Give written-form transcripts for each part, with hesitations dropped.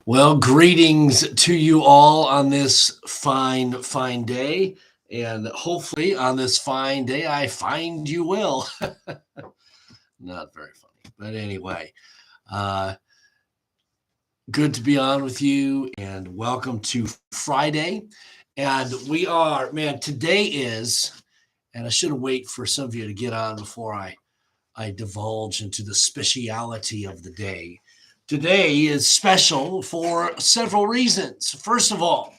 Well, greetings to you all on this fine, fine day. And hopefully, on this fine day, I find you well. Not very funny. But anyway, uh, good to be on with you and welcome to Friday. And today is, and I shouldn't wait for some of you to get on before I divulge into the speciality of the day. Today is special for several reasons. First of all,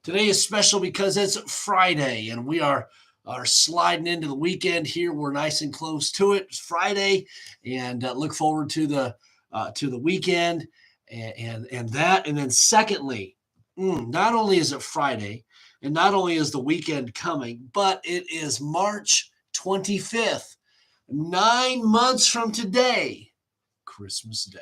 today is special because it's Friday and we are sliding into the weekend here. We're nice and close to it. It's Friday, and look forward to the weekend and that. And then secondly, not only is it Friday, and not only is the weekend coming, but it is March 25th, 9 months from today, Christmas Day.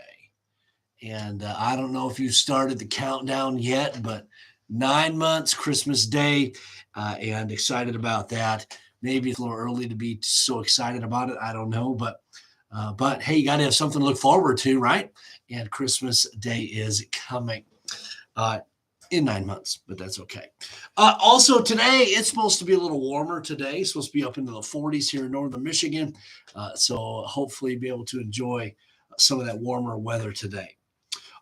And I don't know if you started the countdown yet, but 9 months, Christmas Day, and excited about that. Maybe it's a little early to be so excited about it. I don't know, but hey, you got to have something to look forward to, right? And Christmas Day is coming uh, in 9 months, but that's okay. Also, today it's supposed to be a little warmer today. It's supposed to be up into the 40s here in northern Michigan. So hopefully, be able to enjoy some of that warmer weather today.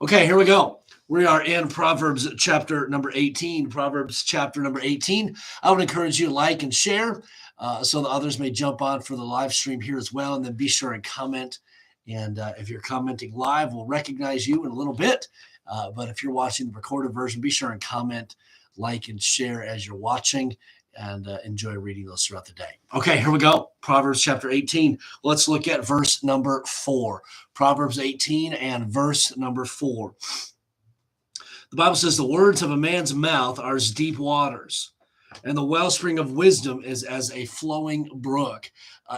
Okay, here we go. We are in Proverbs chapter number 18. Proverbs chapter number 18. I would encourage you to like and share so that others may jump on for the live stream here as well. And then be sure and comment. And if you're commenting live, we'll recognize you in a little bit. But if you're watching the recorded version, be sure and comment, like, and share as you're watching and enjoy reading those throughout the day. Okay, here we go. Proverbs chapter 18. Let's look at verse number 4. Proverbs 18 and verse number 4. The Bible says, the words of a man's mouth are as deep waters, and the wellspring of wisdom is as a flowing brook.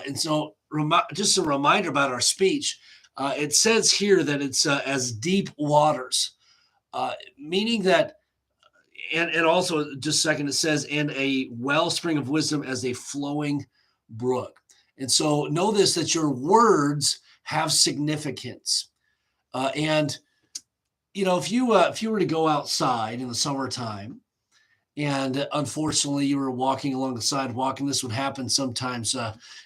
And so, just a reminder about our speech. It says here that it's as deep waters, meaning that, and also just a second, it says, and a wellspring of wisdom as a flowing brook. And so, know this, that your words have significance. And if you were to go outside in the summertime, and unfortunately you were walking along the sidewalk, and this would happen sometimes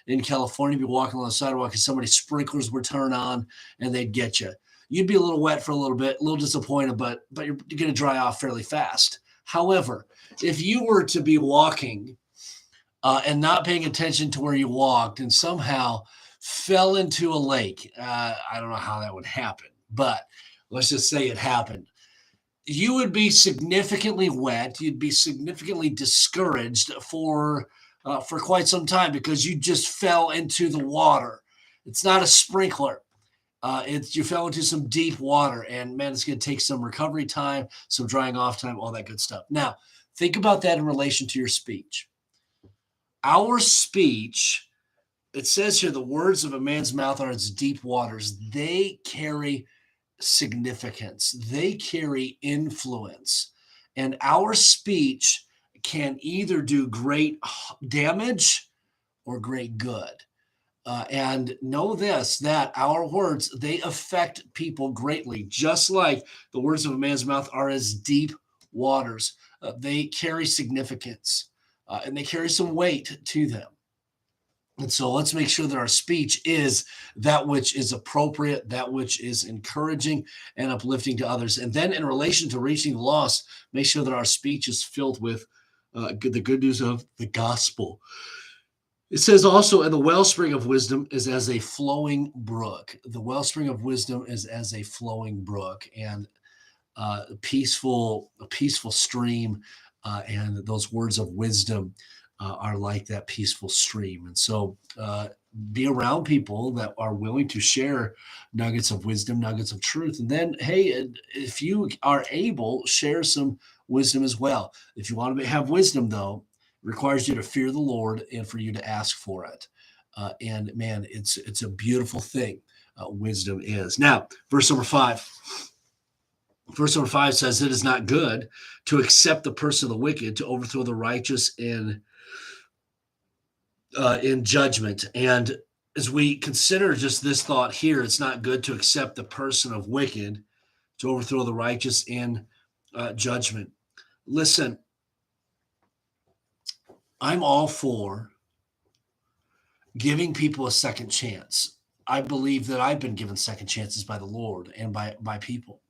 in California, you'd be walking along the sidewalk and somebody's sprinklers would turn on and they'd get you. You'd be a little wet for a little bit, a little disappointed, but you're going to dry off fairly fast. However, if you were to be walking and not paying attention to where you walked and somehow fell into a lake, I don't know how that would happen, but let's just say it happened. You would be significantly wet. You'd be significantly discouraged for quite some time because you just fell into the water. It's not a sprinkler. It's you fell into some deep water, and man, it's going to take some recovery time, some drying off time, all that good stuff. Now, think about that in relation to your speech. Our speech, it says here, the words of a man's mouth are as deep waters. They carry significance, they carry influence. And our speech can either do great damage or great good. And know this, that our words, they affect people greatly, just like the words of a man's mouth are as deep waters. They carry significance and they carry some weight to them. And so let's make sure that our speech is that which is appropriate, that which is encouraging and uplifting to others. And then in relation to reaching the lost, make sure that our speech is filled with the good news of the gospel. It says also, and the wellspring of wisdom is as a flowing brook. The wellspring of wisdom is as a flowing brook, and a peaceful stream, and those words of wisdom are like that peaceful stream. And so, be around people that are willing to share nuggets of wisdom, nuggets of truth. And then, hey, if you are able, share some wisdom as well. If you want to have wisdom, though, it requires you to fear the Lord and for you to ask for it. And man, it's a beautiful thing. Wisdom is. Now, verse number 5. Verse number 5 says, it is not good to accept the person of the wicked, to overthrow the righteous in judgment. And as we consider just this thought here, it's not good to accept the person of wicked, to overthrow the righteous in judgment. Listen, I'm all for giving people a second chance. I believe that I've been given second chances by the Lord and by people.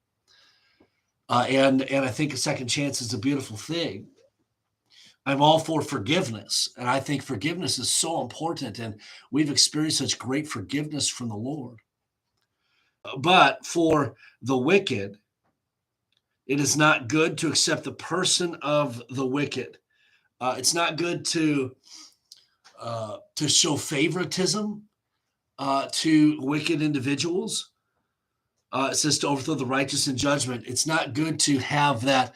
And I think a second chance is a beautiful thing. I'm all for forgiveness, and I think forgiveness is so important. And we've experienced such great forgiveness from the Lord. But for the wicked, it is not good to accept the person of the wicked. It's not good to show favoritism to wicked individuals. It says to overthrow the righteous in judgment. It's not good to have that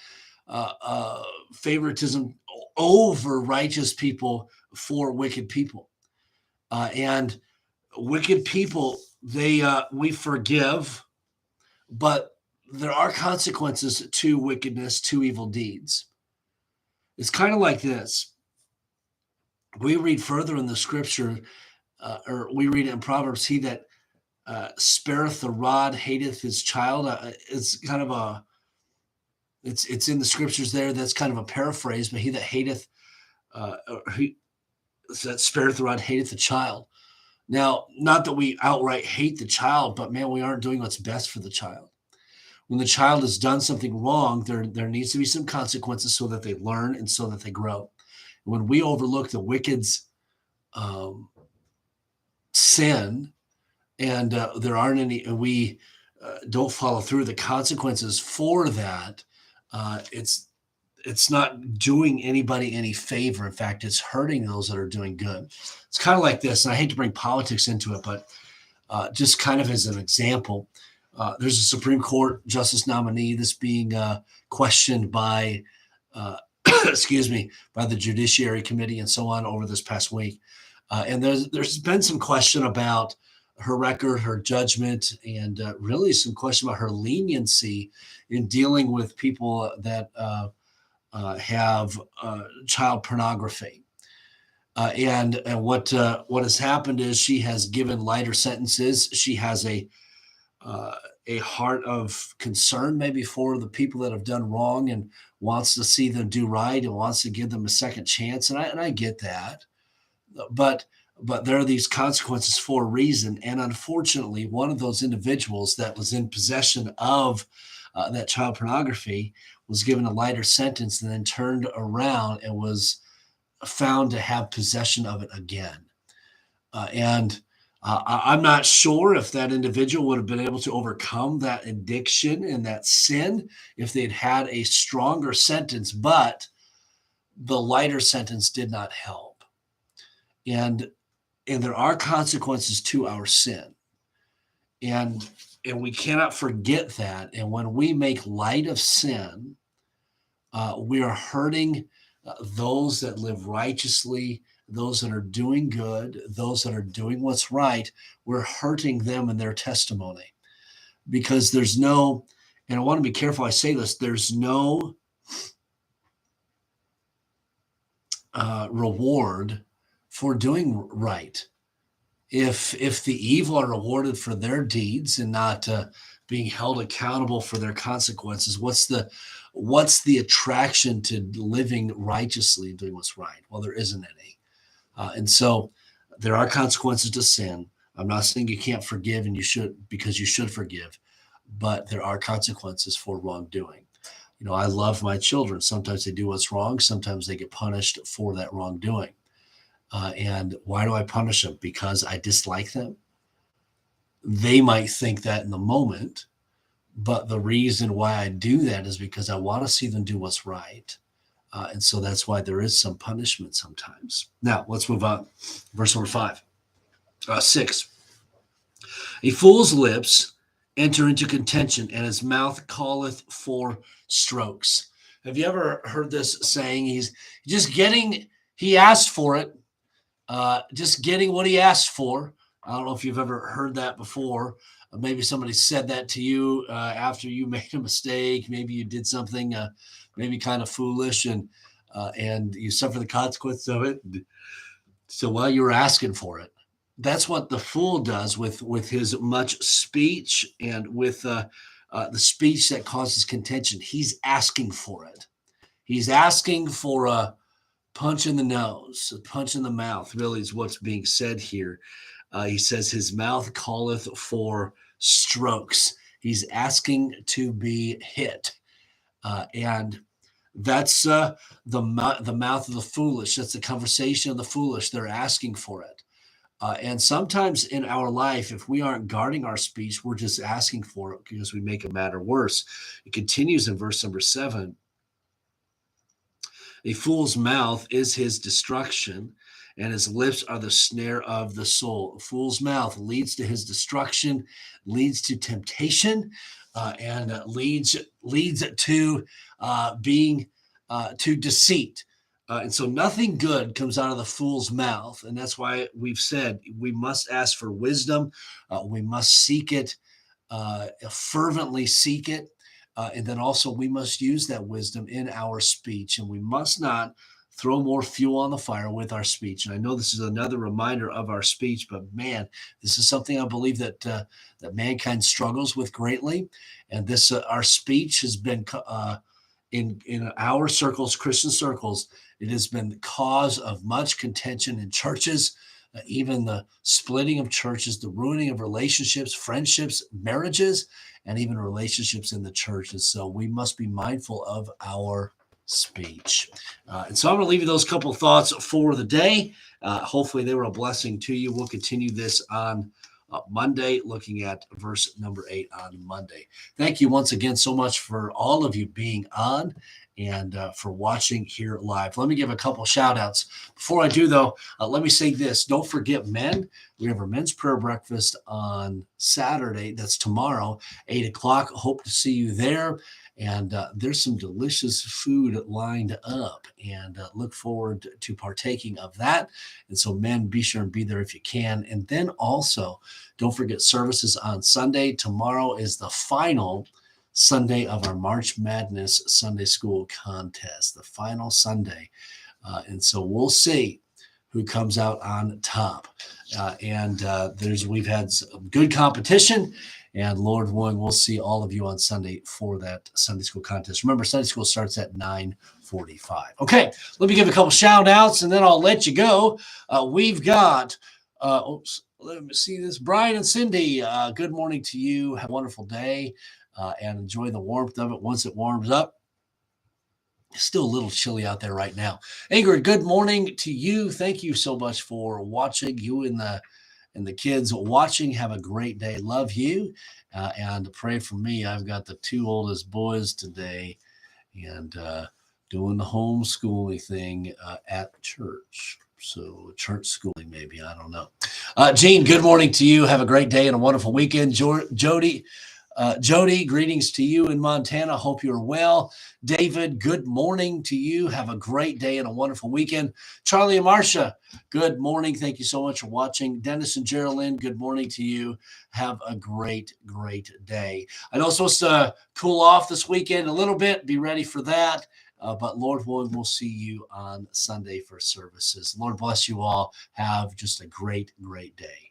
favoritism over righteous people for wicked people. And wicked people, we forgive, but there are consequences to wickedness, to evil deeds. It's kind of like this. We read further in the scripture, or we read it in Proverbs, he that spareth the rod hateth his child. It's kind of it's in the scriptures there. That's kind of a paraphrase, but he that hateth, he that spareth the rod hateth the child. Now, not that we outright hate the child, but man, we aren't doing what's best for the child. When the child has done something wrong, there needs to be some consequences so that they learn and so that they grow. When we overlook the wicked's sin, and there aren't any, we don't follow through the consequences for that, it's not doing anybody any favor. In fact, it's hurting those that are doing good. It's kind of like this, and I hate to bring politics into it, but just kind of as an example, there's a Supreme Court justice nominee that's being questioned by, excuse me, by the Judiciary Committee and so on over this past week. And there's been some question about her record, her judgment, and really some question about her leniency in dealing with people that have child pornography. And what has happened is she has given lighter sentences. She has a heart of concern maybe for the people that have done wrong and wants to see them do right and wants to give them a second chance. And I get that, but there are these consequences for a reason. And unfortunately, one of those individuals that was in possession of that child pornography was given a lighter sentence and then turned around and was found to have possession of it again. And I'm not sure if that individual would have been able to overcome that addiction and that sin if they'd had a stronger sentence, but the lighter sentence did not help. And there are consequences to our sin. And we cannot forget that. And when we make light of sin, we are hurting those that live righteously, those that are doing good, those that are doing what's right. We're hurting them in their testimony because there's no, and I want to be careful I say this, there's no reward for doing right. If the evil are rewarded for their deeds and not being held accountable for their consequences, what's the attraction to living righteously and doing what's right? Well, there isn't any. And so there are consequences to sin. I'm not saying you can't forgive and you should, because you should forgive, but there are consequences for wrongdoing. You know, I love my children. Sometimes they do what's wrong. Sometimes they get punished for that wrongdoing. And why do I punish them? Because I dislike them. They might think that in the moment, but the reason why I do that is because I want to see them do what's right. And so that's why there is some punishment sometimes. Now, let's move on. Verse number 6. A fool's lips enter into contention, and his mouth calleth for strokes. Have you ever heard this saying? He asked for it, just getting what he asked for. I don't know if you've ever heard that before. Maybe somebody said that to you after you made a mistake. Maybe you did something maybe kind of foolish, and you suffer the consequences of it. So while you were asking for it, that's what the fool does with his much speech and with the speech that causes contention. He's asking for it. He's asking for a punch in the nose, a punch in the mouth, really is what's being said here. He says his mouth calleth for strokes. He's asking to be hit. And that's the mouth of the foolish. That's the conversation of the foolish. They're asking for it. And sometimes in our life, if we aren't guarding our speech, we're just asking for it because we make a matter worse. It continues in verse number 7. A fool's mouth is his destruction, and his lips are the snare of the soul. A fool's mouth leads to his destruction, leads to temptation, and leads to being to deceit. And so nothing good comes out of the fool's mouth. And that's why we've said we must ask for wisdom. We must seek it, fervently seek it. And then also we must use that wisdom in our speech. And we must not throw more fuel on the fire with our speech. And I know this is another reminder of our speech, but man, this is something I believe that that mankind struggles with greatly. And this our speech has been in our circles, Christian circles, it has been the cause of much contention in churches, even the splitting of churches, the ruining of relationships, friendships, marriages, and even relationships in the church. And so we must be mindful of our speech. And so I'm going to leave you those couple of thoughts for the day. Hopefully they were a blessing to you. We'll continue this on Monday, looking at verse number 8 on Monday. Thank you once again so much for all of you being on and for watching here live. Let me give a couple shout outs. Before I do, though, let me say this. Don't forget, men, we have our men's prayer breakfast on Saturday. That's tomorrow, 8 o'clock. Hope to see you there. And there's some delicious food lined up, and look forward to partaking of that. And so, men, be sure and be there if you can. And then also, don't forget services on Sunday. Tomorrow is the final Sunday of our March Madness Sunday School contest, the final Sunday. And so we'll see who comes out on top. We've had some good competition. And Lord willing, we'll see all of you on Sunday for that Sunday School contest. Remember, Sunday School starts at 9:45. Okay, let me give a couple shout outs and then I'll let you go. We've got, let me see this. Brian and Cindy, good morning to you. Have a wonderful day and enjoy the warmth of it once it warms up. It's still a little chilly out there right now. Ingrid, good morning to you. Thank you so much for watching. You and the kids watching, have a great day. Love you. And pray for me. I've got the two oldest boys today and doing the homeschooling thing at church. So church schooling, maybe. I don't know. Gene, good morning to you. Have a great day and a wonderful weekend. Jody, greetings to you in Montana. Hope you're well. David, good morning to you. Have a great day and a wonderful weekend. Charlie and Marcia, good morning. Thank you so much for watching. Dennis and Geraldine, good morning to you. Have a great, great day. I know it's supposed to cool off this weekend a little bit. Be ready for that. But Lord willing, we'll see you on Sunday for services. Lord bless you all. Have just a great, great day.